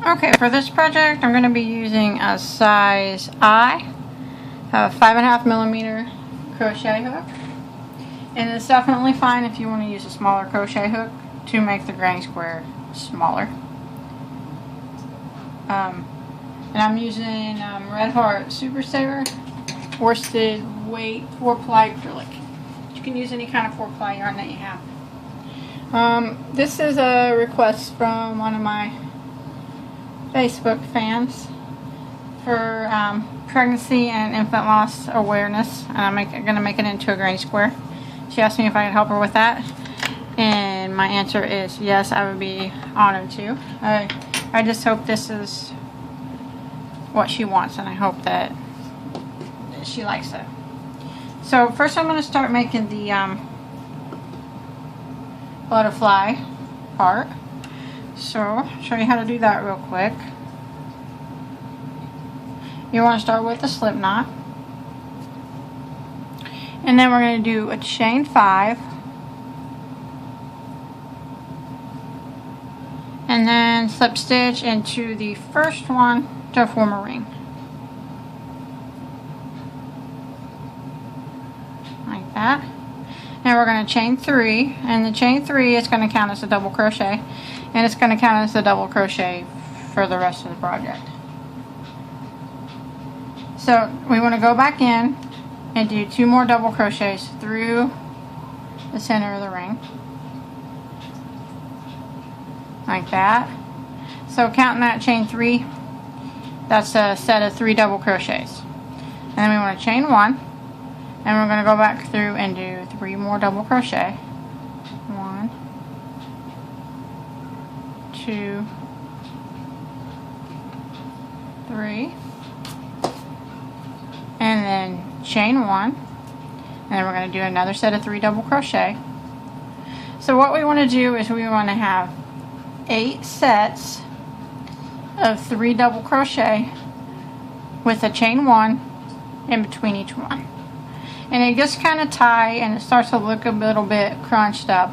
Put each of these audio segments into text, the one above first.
Okay, for this project, I'm going to be using a size I, a 5.5 millimeter crochet hook. And it's definitely fine if you want to use a smaller crochet hook to make the granny square smaller. And I'm using Red Heart Super Saver worsted weight 4-ply acrylic. You can use any kind of 4-ply yarn that you have. This is a request from one of my Facebook fans for pregnancy and infant loss awareness. I'm going to make it into a granny square. She asked me if I could help her with that, and my answer is yes, I would be honored to. I just hope this is what she wants, and I hope that she likes it. So first I'm going to start making the butterfly part. So I'll show you how to do that real quick. You want to start with a slip knot, and then we're going to do a chain 5, and then slip stitch into the first one to form a ring, like that. And we're going to chain 3, and the chain 3 is going to count as a double crochet, and it's going to count as a double crochet for the rest of the project. So we want to go back in and do 2 more double crochets through the center of the ring, like that. So counting that chain 3, that's a set of 3 double crochets. And then we want to chain 1, and we're going to go back through and do 3 more double crochet. 1, 2, 3, and then chain 1, and then we're going to do another set of 3 double crochet. So what we want to do is we want to have 8 sets of 3 double crochet with a chain 1 in between each one. And it gets kind of tight and it starts to look a little bit crunched up,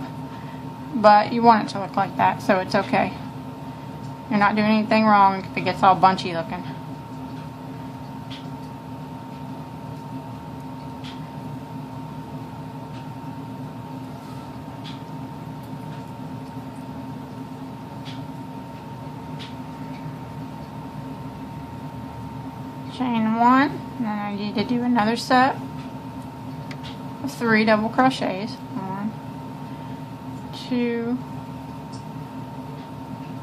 but you want it to look like that, so it's okay. You're not doing anything wrong if it gets all bunchy looking. Chain 1, and then I need to do another set of 3 double crochets. 1, 2,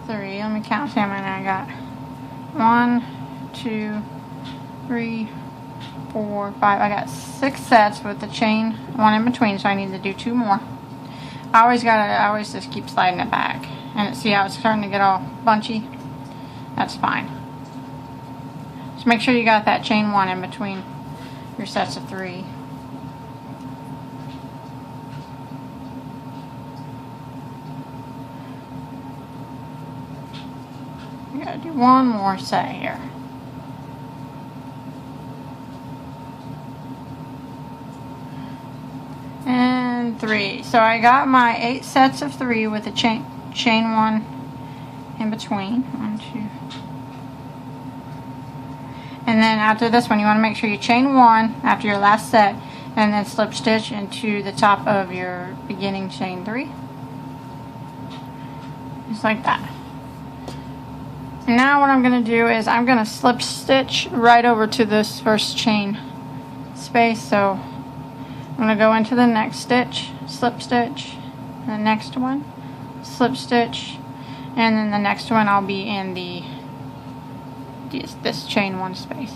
3. Let me count how many I got. 1, 2, 3, 4, 5. I got 6 sets with the chain 1 in between, so I need to do 2 more. I always just keep sliding it back, and see how it's starting to get all bunchy? That's fine. So make sure you got that chain 1 in between your sets of 3. You gotta do 1 more set here. And 3. So I got my 8 sets of 3 with a chain 1 in between. 1, 2. And then after this one, you want to make sure you chain 1 after your last set, and then slip stitch into the top of your beginning chain 3. Just like that. And now what I'm going to do is I'm going to slip stitch right over to this first chain space. So I'm going to go into the next stitch, slip stitch, the next one, slip stitch, and then the next one I'll be in this chain 1 space.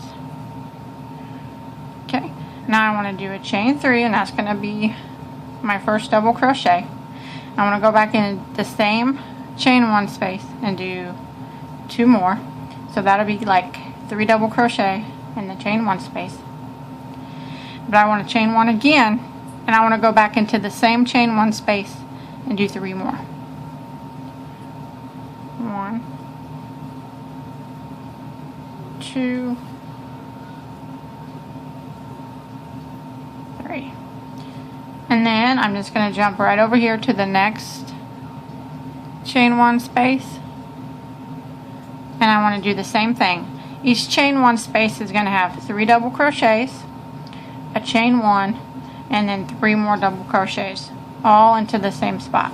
Okay, now I want to do a chain 3, and that's going to be my first double crochet. I want to go back in the same chain 1 space and do 2 more. So that'll be like 3 double crochet in the chain 1 space. But I want to chain 1 again, and I want to go back into the same chain 1 space and do 3 more. 1, 2, 3. And then I'm just going to jump right over here to the next chain 1 space and I want to do the same thing. Each chain one space is going to have 3 double crochets, a chain one, and then 3 more double crochets, all into the same spot.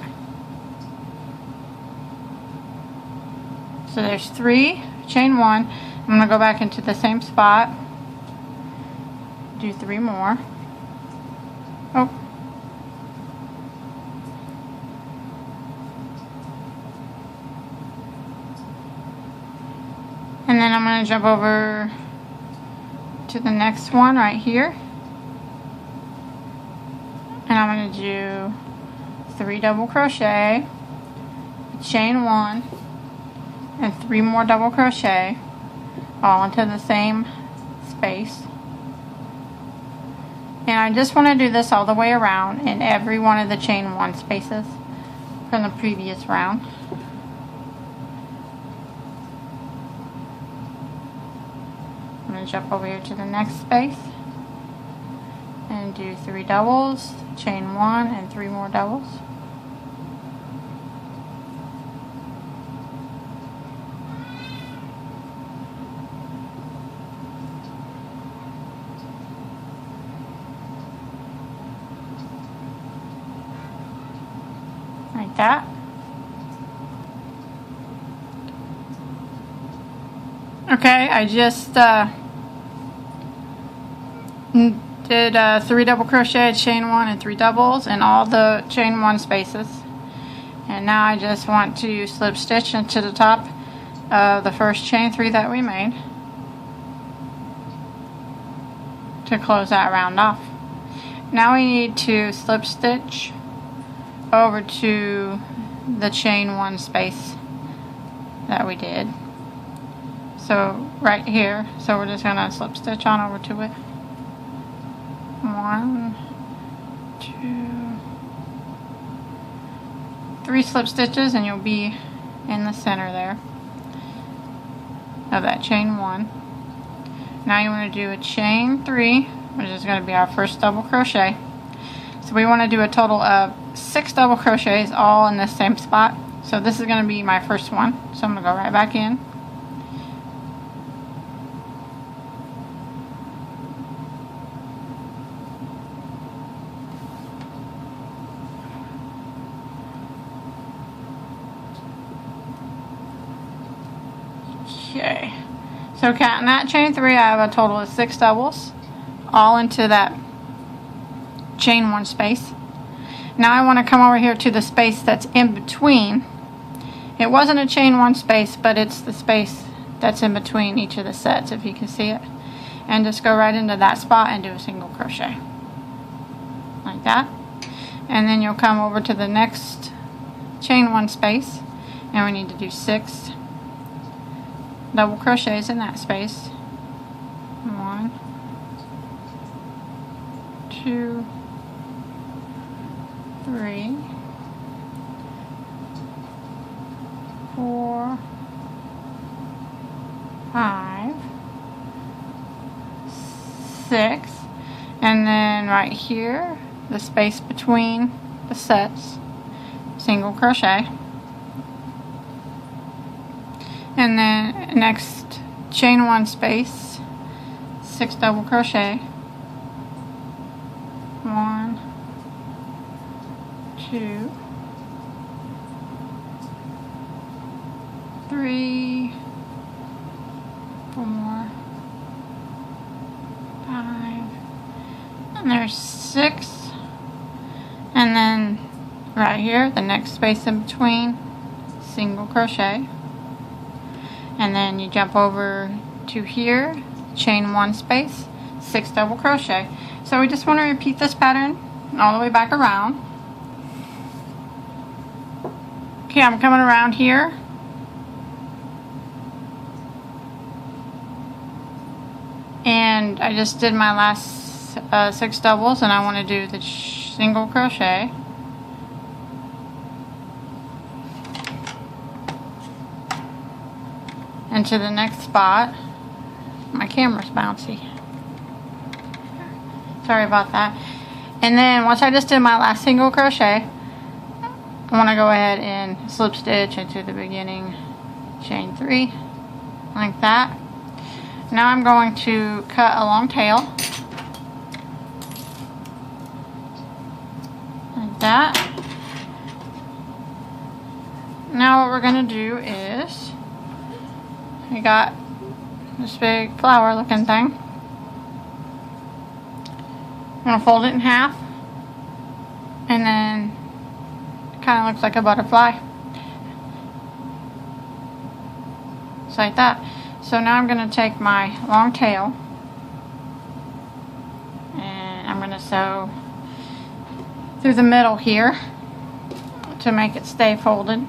So there's 3, chain one. I'm going to go back into the same spot, do 3 more. Oh. And then I'm going to jump over to the next one right here. And I'm going to do 3 double crochet, chain one, and 3 more double crochet, all into the same space. And I just want to do this all the way around in every one of the chain one spaces from the previous round. I'm going to jump over here to the next space and do 3 doubles, chain one, and 3 more doubles. Like that. Okay, I just did 3 double crochet, chain one, and 3 doubles in all the chain one spaces. And now I just want to slip stitch into the top of the first chain 3 that we made to close that round off. Now we need to slip stitch over to the chain one space that we did. So right here, so we're just gonna slip stitch on over to it. 1, 2, 3 slip stitches, and you'll be in the center there of that chain one. Now you want to do a chain 3, which is going to be our first double crochet. So we want to do a total of 6 double crochets all in the same spot. So this is going to be my first one. So I'm going to go right back in. Okay, so counting that chain 3, I have a total of 6 doubles, all into that chain one space. Now I want to come over here to the space that's in between. It wasn't a chain one space, but it's the space that's in between each of the sets, if you can see it. And just go right into that spot and do a single crochet. Like that. And then you'll come over to the next chain one space, and we need to do 6 double crochets in that space. 1, 2, 3, 4, 5, 6, and then right here, the space between the sets, single crochet. And then next chain one space, 6 double crochet. 1, 2, 3, 4, 5, and there's 6. And then right here, the next space in between, single crochet. And then you jump over to here, chain one space, 6 double crochet. So we just want to repeat this pattern all the way back around. Okay, I'm coming around here. And I just did my last 6 doubles, and I want to do the single crochet. Into the next spot. My camera's bouncy. Sorry about that. And then once I just did my last single crochet, I want to go ahead and slip stitch into the beginning chain 3 like that. Now I'm going to cut a long tail, like that. Now what we're going to do is, we got this big flower looking thing. I'm going to fold it in half, and then it kind of looks like a butterfly. Just like that. So now I'm going to take my long tail, and I'm going to sew through the middle here to make it stay folded.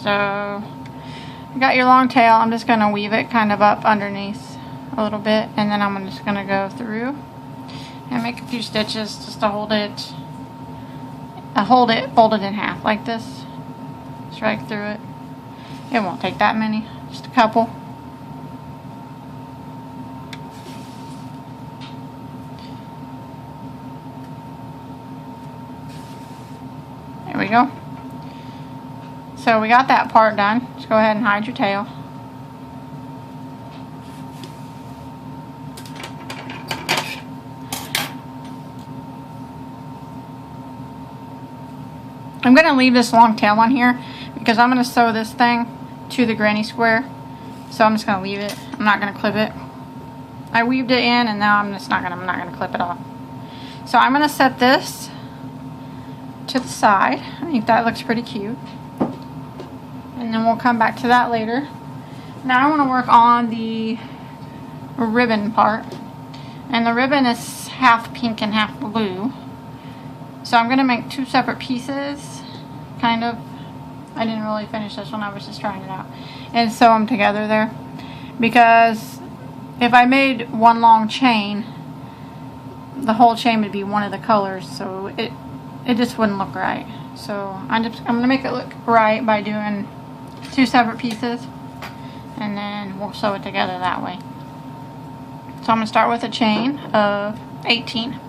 So you got your long tail. I'm just going to weave it kind of up underneath a little bit, and then I'm just going to go through and make a few stitches just to hold it folded in half like this. Strike through it. It won't take that many, just a couple. There we go. So we got that part done. Just go ahead and hide your tail. I'm going to leave this long tail on here because I'm going to sew this thing to the granny square. So I'm just going to leave it. I'm not going to clip it. I weaved it in, and now I'm not going to clip it off. So I'm going to set this to the side. I think that looks pretty cute. And then we'll come back to that later. Now I want to work on the ribbon part. And the ribbon is half pink and half blue. So I'm going to make two separate pieces, kind of. I didn't really finish this one, I was just trying it out. And sew them together there. Because if I made one long chain, the whole chain would be one of the colors, so it just wouldn't look right. So I'm going to make it look right by doing two separate pieces, and then we'll sew it together that way. So I'm going to start with a chain of 18.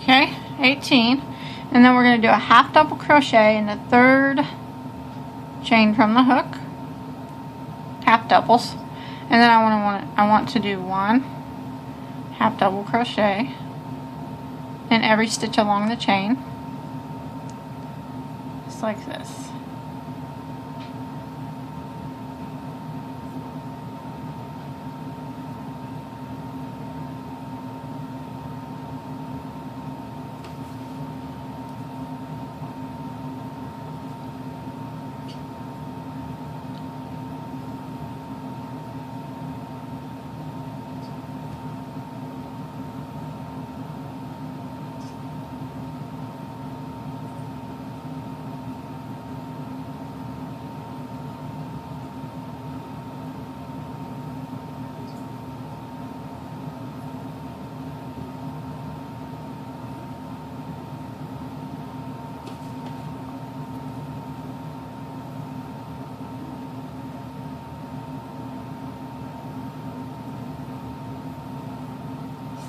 Okay, 18, and then we're going to do a half double crochet in the third chain from the hook, half doubles, and then I want to do one half double crochet in every stitch along the chain, just like this.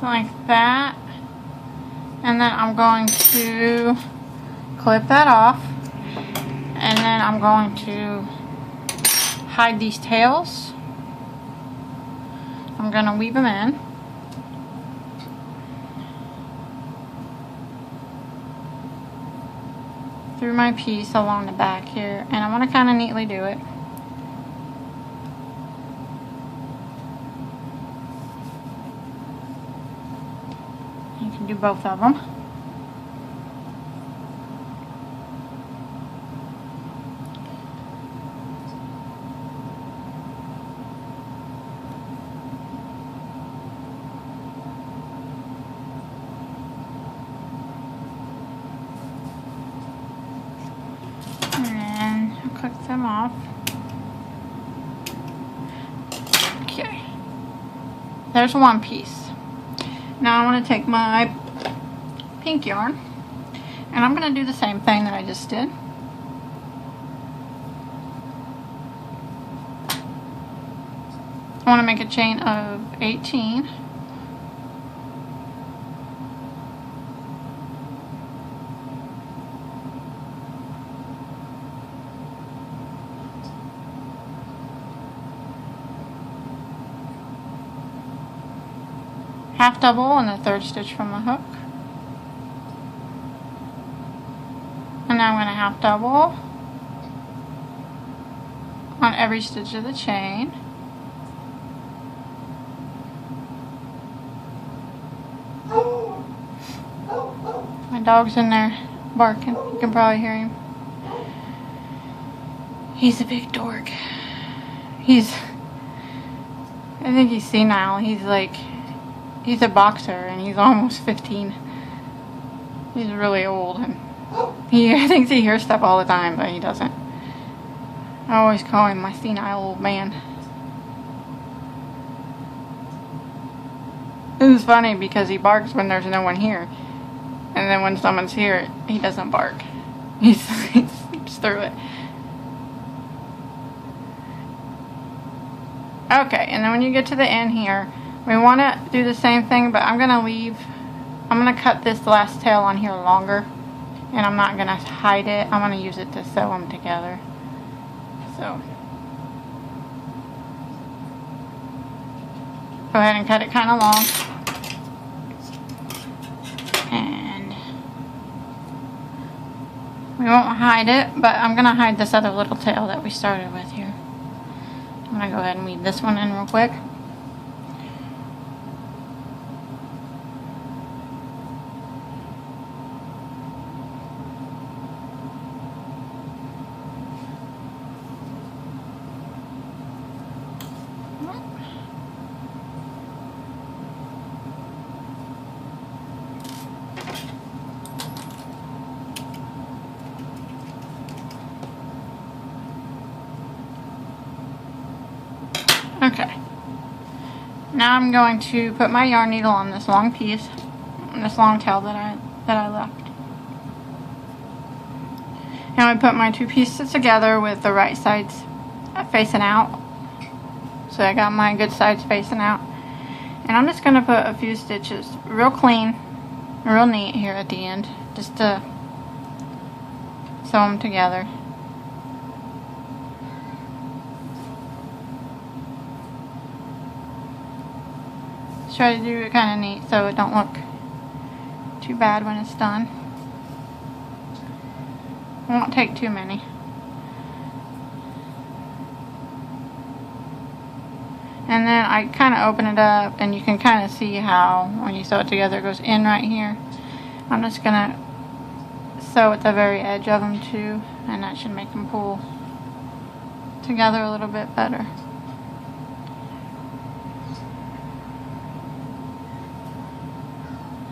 Like that, and then I'm going to clip that off, and then I'm going to hide these tails. I'm going to weave them in, through my piece along the back here, and I want to kind of neatly do it. You can do both of them. And I'll click them off. Okay. There's one piece. Now I want to take my pink yarn, and I'm going to do the same thing that I just did. I want to make a chain of 18. Half double on the third stitch from the hook. And now I'm going to half double on every stitch of the chain. My dog's in there barking. You can probably hear him. He's a big dork. I think he's senile. He's a boxer and he's almost 15. He's really old and he thinks he hears stuff all the time, but he doesn't. I always call him my senile old man. It's funny because he barks when there's no one here. And then when someone's here, he doesn't bark. He sleeps through it. Okay, and then when you get to the end here, we want to do the same thing, but I'm going to cut this last tail on here longer. And I'm not going to hide it. I'm going to use it to sew them together. So, go ahead and cut it kind of long. And we won't hide it, but I'm going to hide this other little tail that we started with here. I'm going to go ahead and weave this one in real quick. Okay, now I'm going to put my yarn needle on this long piece, this long tail that I left. Now I put my two pieces together with the right sides facing out. So I got my good sides facing out. And I'm just going to put a few stitches real clean, real neat here at the end, just to sew them together. Try to do it kind of neat so it don't look too bad when it's done. I won't take too many. And then I kind of open it up and you can kind of see how when you sew it together it goes in right here. I'm just going to sew at the very edge of them too, and that should make them pull together a little bit better.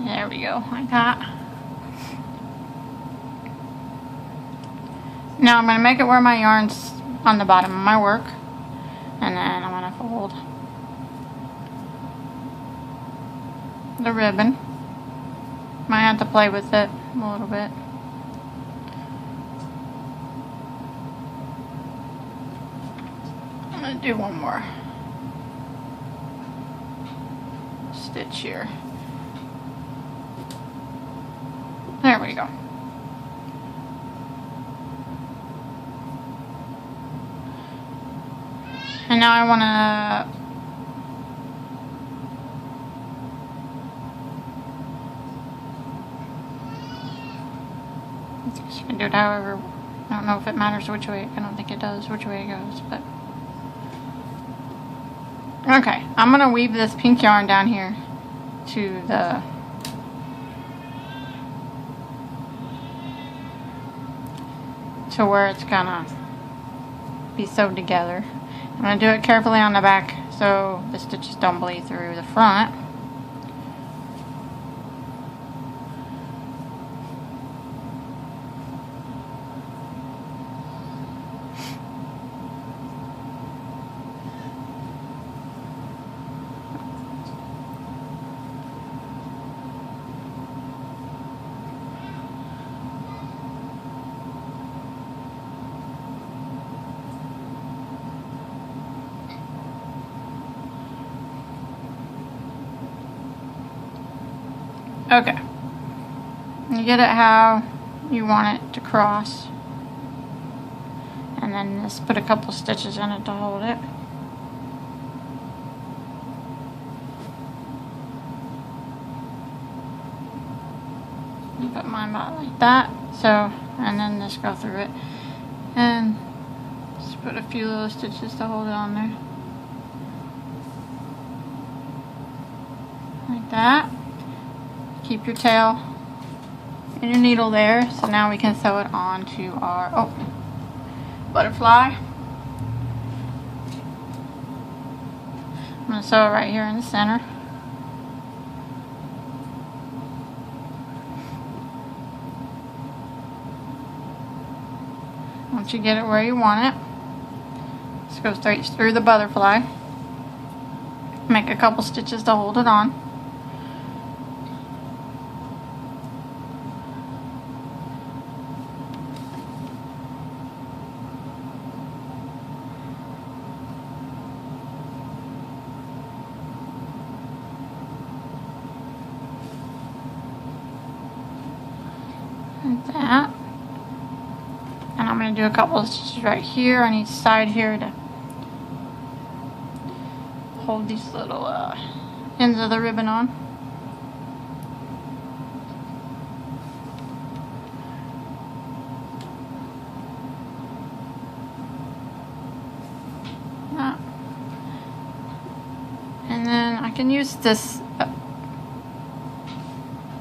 There we go, like that. Now I'm going to make it where my yarn's on the bottom of my work. And then I'm going to fold the ribbon. Might have to play with it a little bit. I'm going to do one more stitch here. There we go. And now I want to, you can do it however, I don't know if it matters which way, I don't think it does which way it goes, but. Okay, I'm going to weave this pink yarn down here to the where it's gonna be sewed together. I'm gonna do it carefully on the back so the stitches don't bleed through the front. Okay. You get it how you want it to cross. And then just put a couple stitches in it to hold it. Put mine about like that. So, and then just go through it. And just put a few little stitches to hold it on there. Like that. Keep your tail and your needle there. So now we can sew it on to our butterfly. I'm going to sew it right here in the center. Once you get it where you want it, just go straight through the butterfly. Make a couple stitches to hold it on. Like that. And I'm going to do a couple of stitches right here on each side here to hold these little ends of the ribbon on. And then I can use this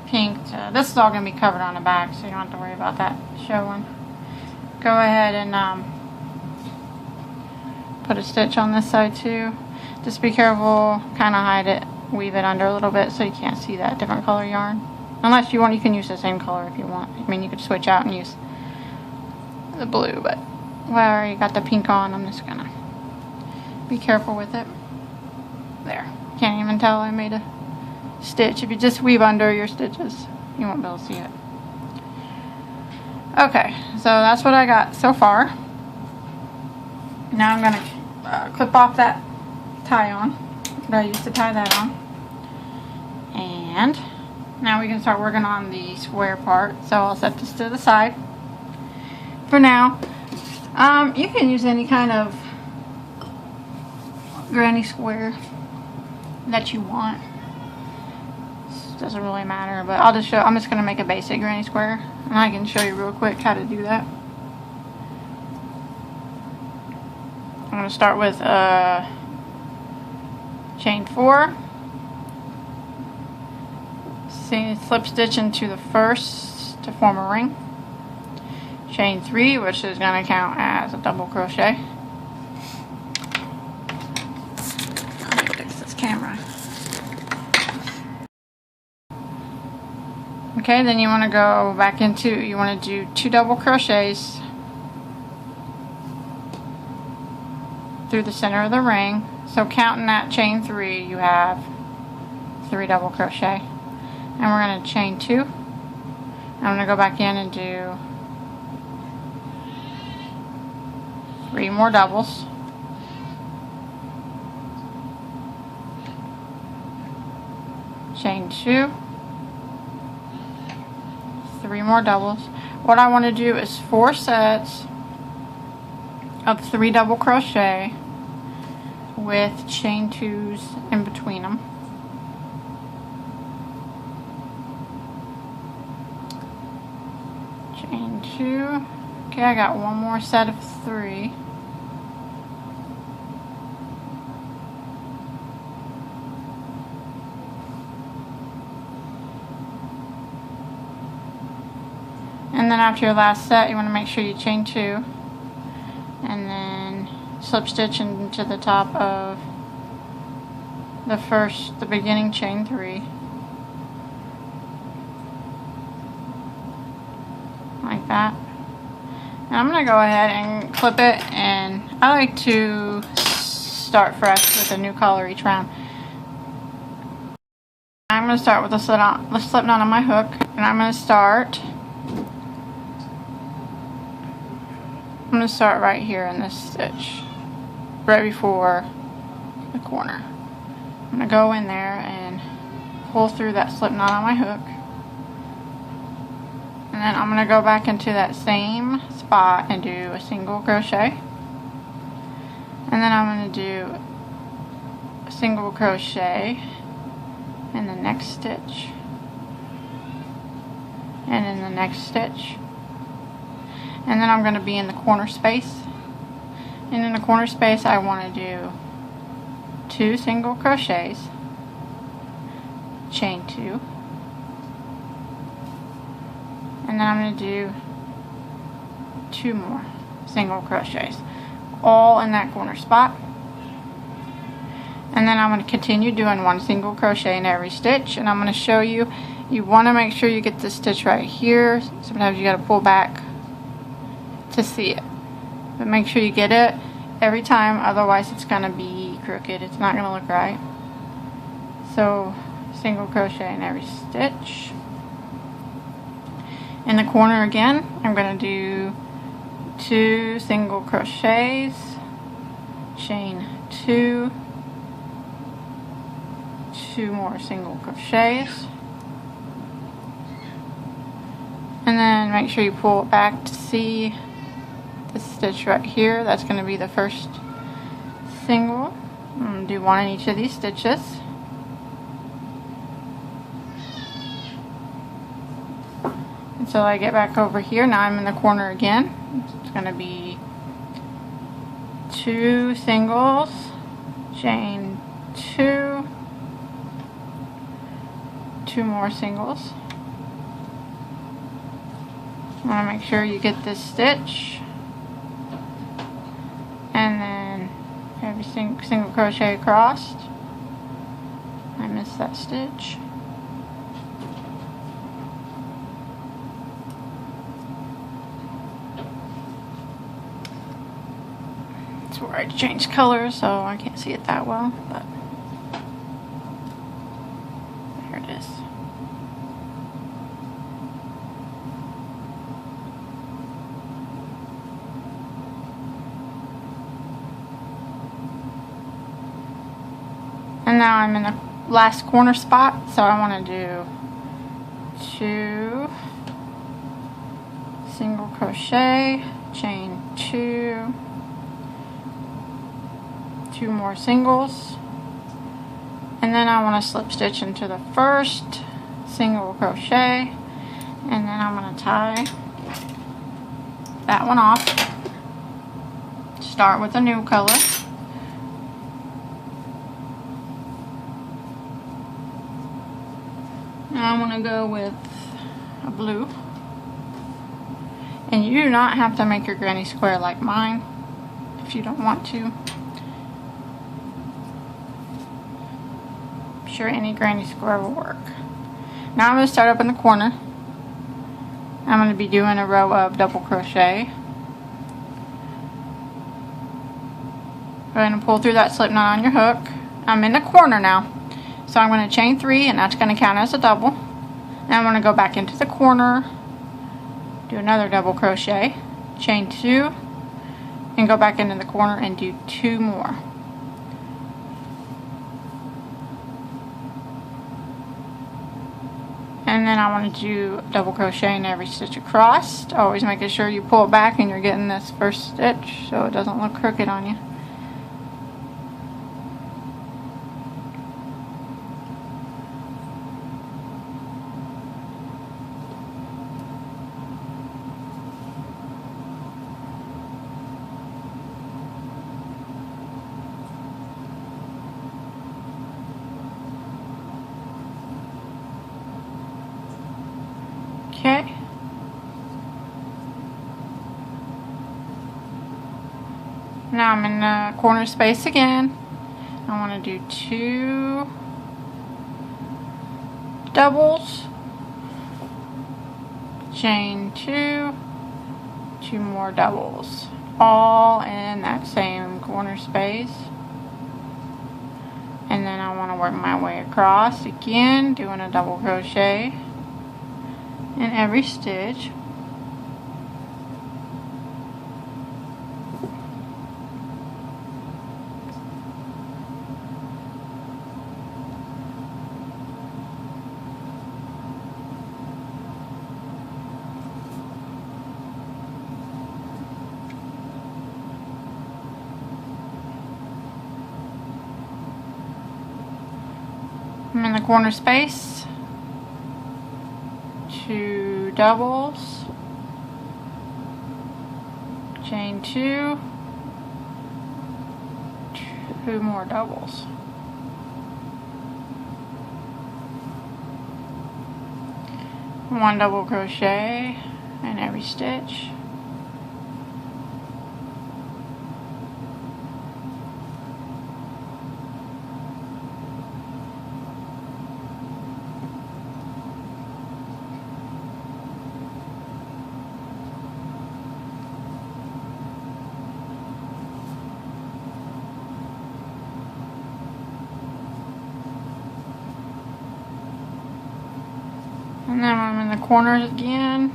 pink. This is all going to be covered on the back, so you don't have to worry about that showing. Go ahead and put a stitch on this side too. Just be careful, kind of hide it, weave it under a little bit so you can't see that different color yarn. Unless you want, you can use the same color if you want. I mean, you could switch out and use the blue, but well, I already got the pink on. I'm just gonna be careful with it. There, can't even tell I made a stitch. If you just weave under your stitches, you won't be able to see it. Okay, so that's what I got so far. Now I'm gonna clip off that tie on that I used to tie that on, and now we can start working on the square part. So I'll set this to the side for now. You can use any kind of granny square that you want. Doesn't really matter, but I'm just gonna make a basic granny square, and I can show you real quick how to do that. I'm gonna start with chain 4, slip stitch into the first to form a ring, chain 3, which is gonna count as a double crochet. Let me fix this camera. Okay, then you want to go back into, you want to do 2 double crochets through the center of the ring. So counting that chain 3, you have 3 double crochet. And we're going to chain 2. I'm going to go back in and do 3 more doubles. Chain 2. 3 more doubles. What I want to do is 4 sets of 3 double crochet with chain 2s in between them. Chain 2. Okay, I got 1 more set of 3. And then after your last set, you want to make sure you chain 2 and then slip stitch into the top of the beginning chain 3, like that. And I'm going to go ahead and clip it, and I like to start fresh with a new color each round. I'm going to start with the slip knot on my hook, and I'm going to start right here in this stitch, right before the corner. I'm going to go in there and pull through that slip knot on my hook. And then I'm going to go back into that same spot and do a single crochet. And then I'm going to do a single crochet in the next stitch. And in the next stitch. And then I'm going to be in the corner space. And in the corner space I want to do 2 single crochets, chain 2, and then I'm going to do 2 more single crochets, all in that corner spot. And then I'm going to continue doing 1 single crochet in every stitch, and I'm going to show you, you want to make sure you get this stitch right here. Sometimes you got to pull back to see it, but make sure you get it every time, otherwise it's going to be crooked. It's not going to look right. So single crochet in every stitch. In the corner again, I'm going to do 2 single crochets, chain 2, 2 more single crochets, and then make sure you pull it back to see this stitch right here. That's going to be the first single. I'm going to do 1 in each of these stitches. Until I get back over here. Now I'm in the corner again. It's going to be 2 singles, chain 2, 2 more singles. I want to make sure you get this stitch. And then every single crochet across. I missed that stitch. It's where I changed colors, so I can't see it that well, but there it is. And now I'm in the last corner spot, so I want to do 2 single crochet, chain 2, 2 more singles, and then I want to slip stitch into the first single crochet, and then I'm going to tie that one off. Start with a new color. Now I'm going to go with a blue. And you do not have to make your granny square like mine if you don't want to. I'm sure any granny square will work. Now I'm going to start up in the corner. I'm going to be doing a row of double crochet. Go ahead and pull through that slip knot on your hook. I'm in the corner now. So I'm going to chain 3, and that's going to count as a double. And I'm going to go back into the corner, do another double crochet, chain 2, and go back into the corner and do 2 more. And then I want to do double crochet in every stitch across, always making sure you pull it back and you're getting this first stitch so it doesn't look crooked on you. Okay. Now I'm in the corner space again. I want to do 2 doubles, chain 2, 2 more doubles, all in that same corner space. And then I want to work my way across again, doing a double crochet in every stitch. I'm in the corner space, 2 doubles, chain 2, 2 more doubles. One double crochet in every stitch. And then I'm in the corners again,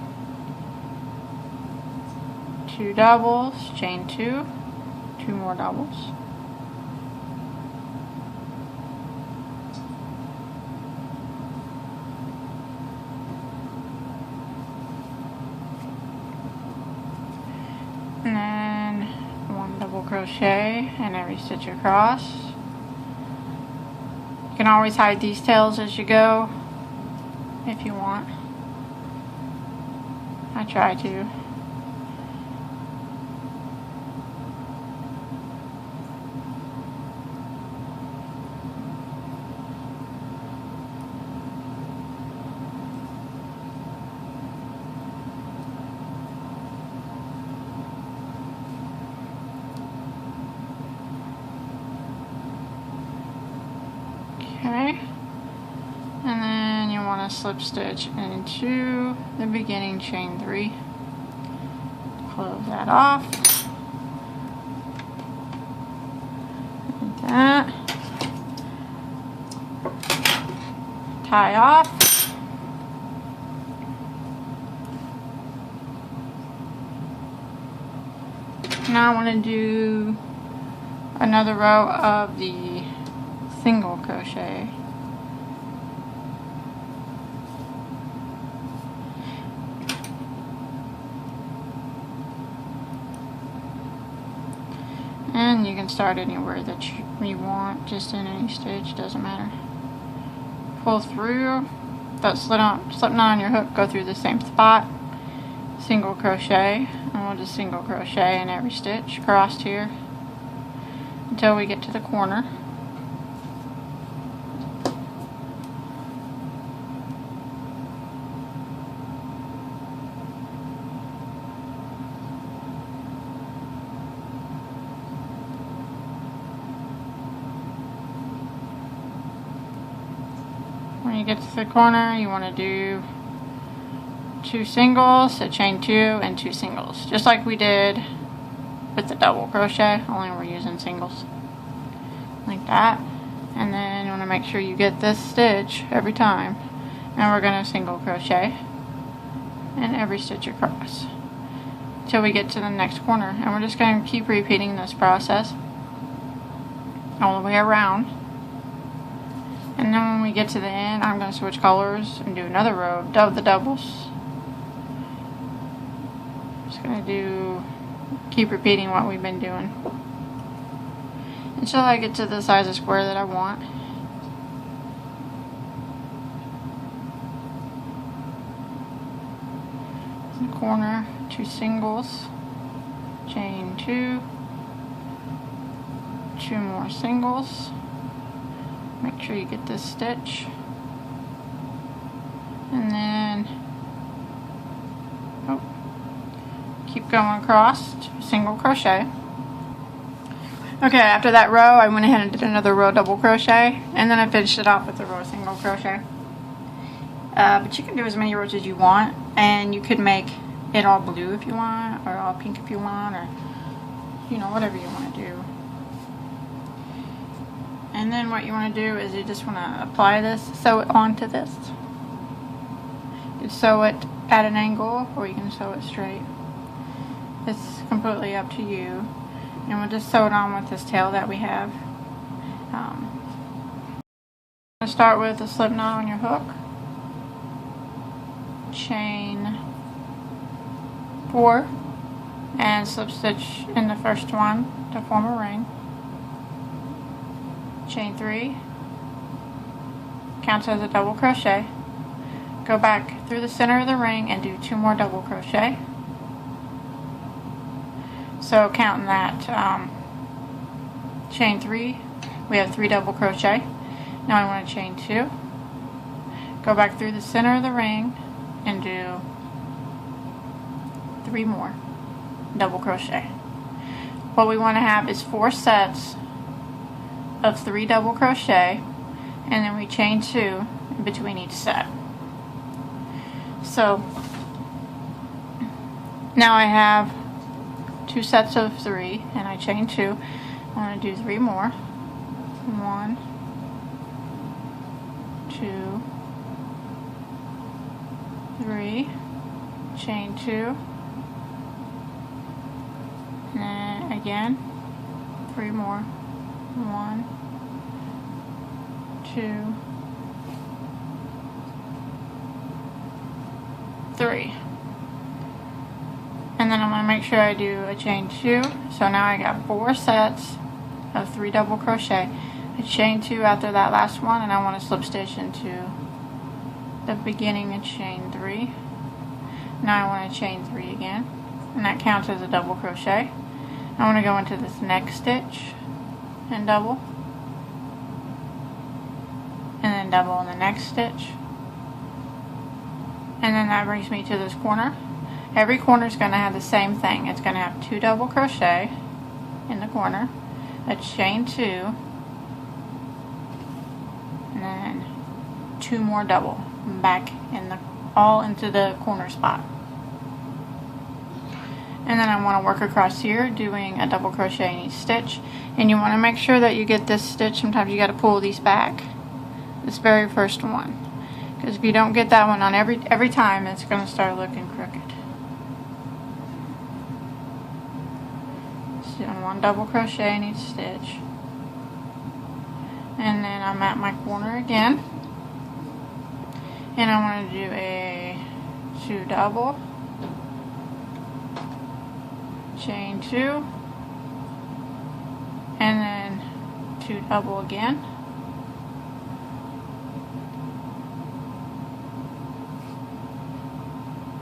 2 doubles, chain 2, 2 more doubles. And then 1 double crochet in every stitch across. You can always hide these tails as you go, if you want. I try to. Okay. And then you want to slip stitch into the beginning chain 3. Close that off. Like that. Tie off. Now I want to do another row of the single crochet. And you can start anywhere that you want, just in any stitch, doesn't matter. Pull through, that slip knot on your hook, go through the same spot, single crochet, and we'll just single crochet in every stitch across here until we get to the corner. When you get to the corner, you want to do 2 singles, a chain 2, and 2 singles, just like we did with the double crochet, only we're using singles, like that. And then you want to make sure you get this stitch every time, and we're going to single crochet in every stitch across till we get to the next corner. And we're just going to keep repeating this process all the way around. And then when we get to the end, I'm going to switch colors and do another row of the doubles. Just going to keep repeating what we've been doing until I get to the size of square that I want. In the corner, 2 singles, chain 2, 2 more singles. Make sure you get this stitch, and then keep going across to single crochet. Okay, after that row I went ahead and did another row double crochet, and then I finished it off with a row single crochet. But you can do as many rows as you want, and you could make it all blue if you want, or all pink if you want, or whatever you want to do. And then what you want to do is you just want to apply this, sew it onto this. You can sew it at an angle, or you can sew it straight. It's completely up to you. And we'll just sew it on with this tail that we have. I'm going to start with a slip knot on your hook. Chain 4 and slip stitch in the first one to form a ring. Chain 3, counts as a double crochet. Go back through the center of the ring and do 2 more double crochet. So counting that chain 3, we have 3 double crochet. Now I want to chain 2. Go back through the center of the ring and do 3 more double crochet. What we want to have is 4 sets of 3 double crochet, and then we chain 2 in between each set. So now I have 2 sets of 3 and I chain 2. I want to do 3 more. 1, 2, 3, chain 2, and then again 3 more. 1, 2, 3. And then I'm going to make sure I do a chain 2. So now I got 4 sets of 3 double crochet. I chain 2 after that last one, and I want to slip stitch into the beginning and chain 3. Now I want to chain 3 again, and that counts as a double crochet. I want to go into this next stitch and double, and then double in the next stitch, and then that brings me to this corner. Every corner is going to have the same thing. It's going to have 2 double crochet in the corner, a chain 2, and then 2 more double back in the all into the corner spot. And then I want to work across here doing a double crochet in each stitch, and you want to make sure that you get this stitch. Sometimes you got to pull these back, this very first one, because if you don't get that one on every time, it's going to start looking crooked. So doing 1 double crochet in each stitch, and then I'm at my corner again, and I want to do a 2 double, chain 2, and then 2 double again,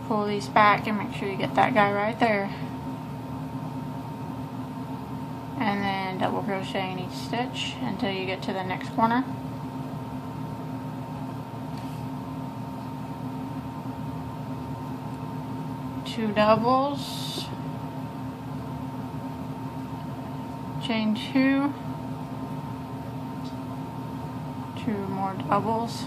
pull these back and make sure you get that guy right there, and then double crochet in each stitch until you get to the next corner. Two doubles, chain 2, 2 more doubles,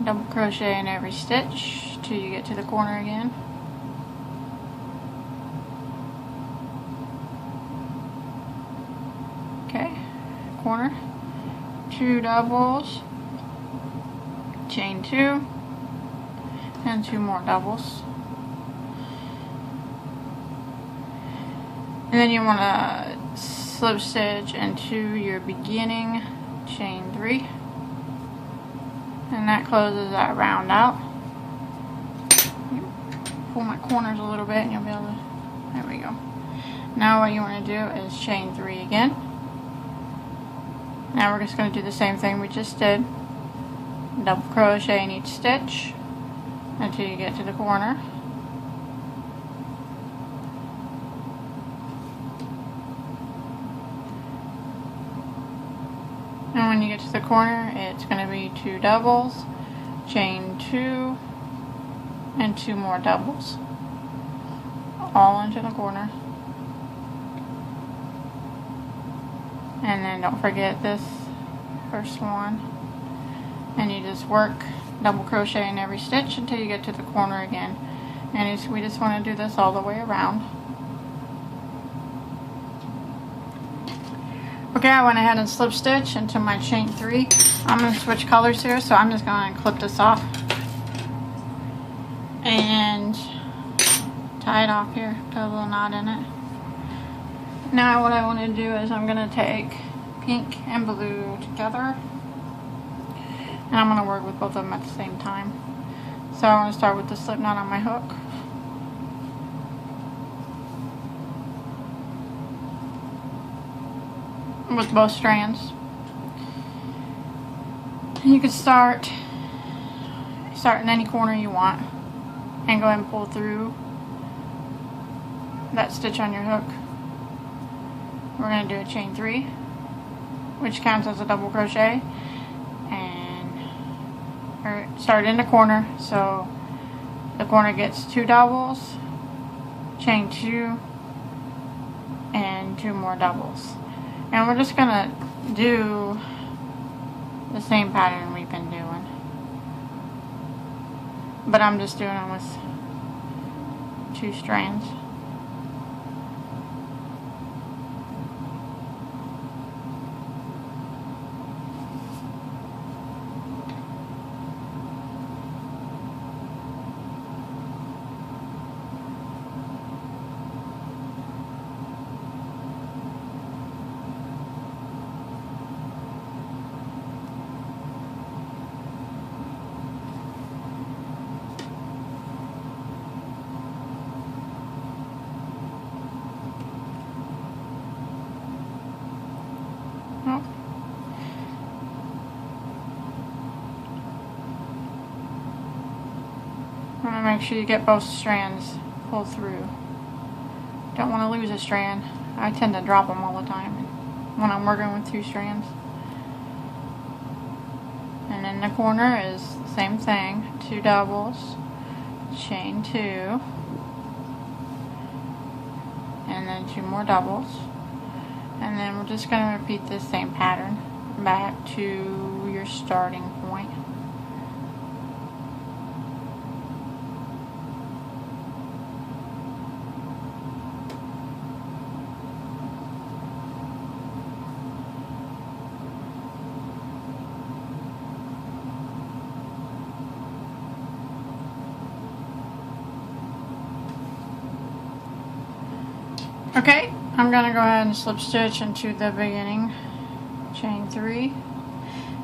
double crochet in every stitch till you get to the corner again. Okay, corner, 2 doubles, chain 2, and 2 more doubles. And then you want to slip stitch into your beginning chain 3, and that closes that round out. Pull my corners a little bit and you'll be able to, there we go. Now what you want to do is chain 3 again. Now we're just going to do the same thing we just did. Double crochet in each stitch until you get to the corner. And when you get to the corner, it's going to be 2 doubles, chain 2, and 2 more doubles, all into the corner. And then don't forget this first one, and you just work double crochet in every stitch until you get to the corner again. And we just want to do this all the way around. Okay, I went ahead and slip stitch into my chain 3. I'm going to switch colors here, so I'm just going to clip this off and tie it off here, put a little knot in it. Now what I want to do is I'm going to take pink and blue together, and I'm going to work with both of them at the same time. So I want to start with the slip knot on my hook. with both strands. And you can start in any corner you want and go ahead and pull through that stitch on your hook. We're going to do a chain 3, which counts as a double crochet, and start in the corner, so the corner gets 2 doubles, chain 2, and 2 more doubles. And we're just going to do the same pattern we've been doing, but I'm just doing them with 2 strands. Make sure you get both strands pulled through. Don't want to lose a strand. I tend to drop them all the time when I'm working with 2 strands. And in the corner is the same thing. 2 doubles, chain 2, and then 2 more doubles. And then we're just going to repeat this same pattern back to your starting point. Okay, I'm going to go ahead and slip stitch into the beginning, chain 3,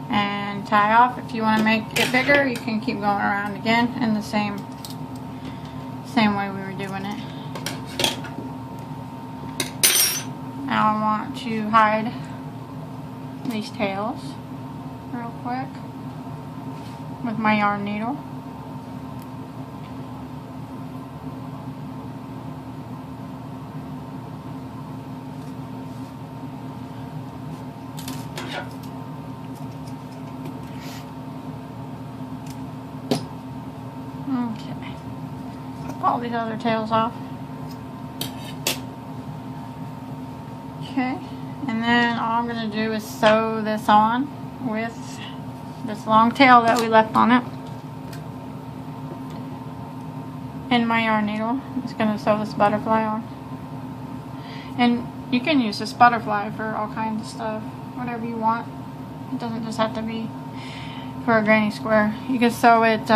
and tie off. If you want to make it bigger, you can keep going around again in the same way we were doing it. Now I want to hide these tails real quick with my yarn needle. Okay, pop all these other tails off. Okay, and then all I'm going to do is sew this on with this long tail that we left on it. And my yarn needle, I'm just going to sew this butterfly on. And you can use this butterfly for all kinds of stuff, whatever you want. It doesn't just have to be for a granny square. You can sew it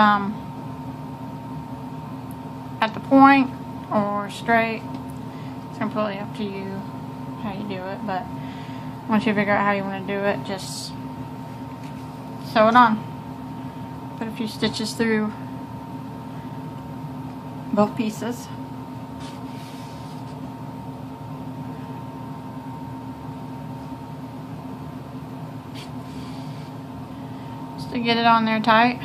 at the point or straight. It's completely up to you how you do it, but once you figure out how you want to do it, just sew it on. Put a few stitches through both pieces. Just to get it on there tight.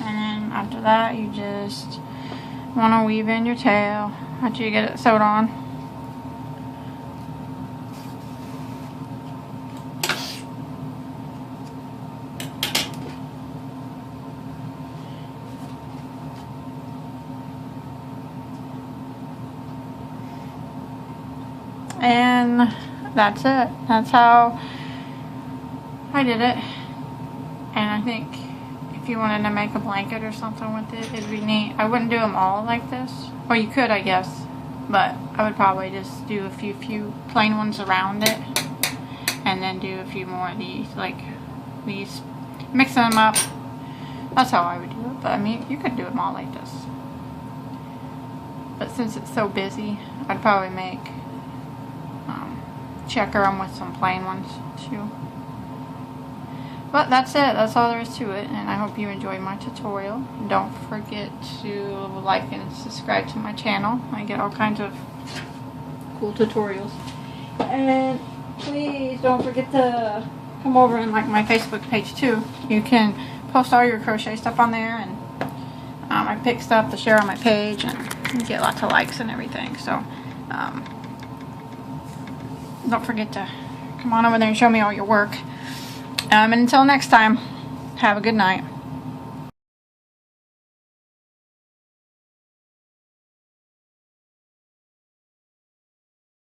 And then after that, you just want to weave in your tail after you get it sewed on. And that's it. That's how I did it. And I think if you wanted to make a blanket or something with it, it'd be neat. I wouldn't do them all like this. Or you could, I guess. But I would probably just do a few plain ones around it. And then do a few more of these. Like these. Mixing them up. That's how I would do it. But I mean, you could do them all like this. But since it's so busy, I'd probably make checker them with some plain ones too. But that's it. That's all there is to it. And I hope you enjoyed my tutorial. Don't forget to like and subscribe to my channel. I get all kinds of cool tutorials. And please don't forget to come over and like my Facebook page too. You can post all your crochet stuff on there, and I pick stuff to share on my page, and you get lots of likes and everything. So don't forget to come on over there and show me all your work. And until next time, have a good night.